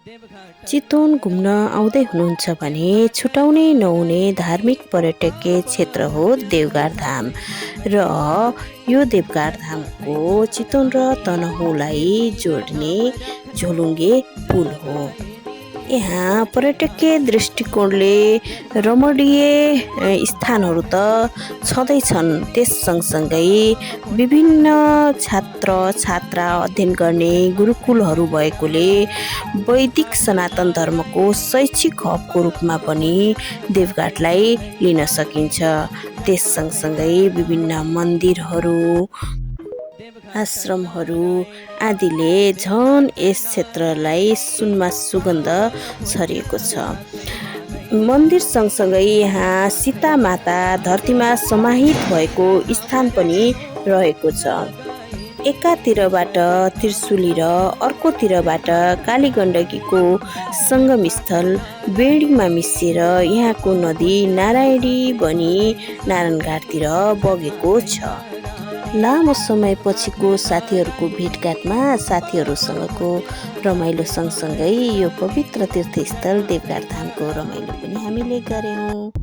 चितवन घुम्न आउँदै हुनुहुन्छ भने छुटाउनै नहुने धार्मिक पर्यटकीय क्षेत्र हो देवघाट धाम र यो देवघाट धामको चितवन र तनहुँलाई जोड्ने झोलुङ्गे पुल हो। यहाँ पर्यटकीय दृष्टिकोणले रमणीय स्थानहरू त छँदैछन्, त्यस सँगसँगै विभिन्न छात्र छात्रा अध्ययन गर्ने गुरुकुलहरू भएकोले वैदिक सनातन धर्मको शैक्षिक हबको रूपमा पनि देवघाटलाई लिन सकिन्छ। त्यस सँगसँगै विभिन्न मन्दिरहरू आश्रमहरू आदिले झन यस क्षेत्रलाई सुनमा सुगन्ध छरिएको छ। मन्दिर सँगसँगै यहाँ सीता माता धरतीमा समाहित भएको स्थान पनि रहेको छ। एकातिरबाट त्रिशुली र अर्कोतिरबाट कालीगण्डकीको सङ्गमस्थल बेडीमा मिसिएर यहाँको नदी नारायणी बनी नारायणघाटतिर बगेको छ। लामो समयपछिको साथीहरूको भेटघाटमा साथीहरूसँगको रमाइलो सँगसँगै यो पवित्र तीर्थस्थल देवघाट धामको रमाइलो पनि हामीले गर्यौँ।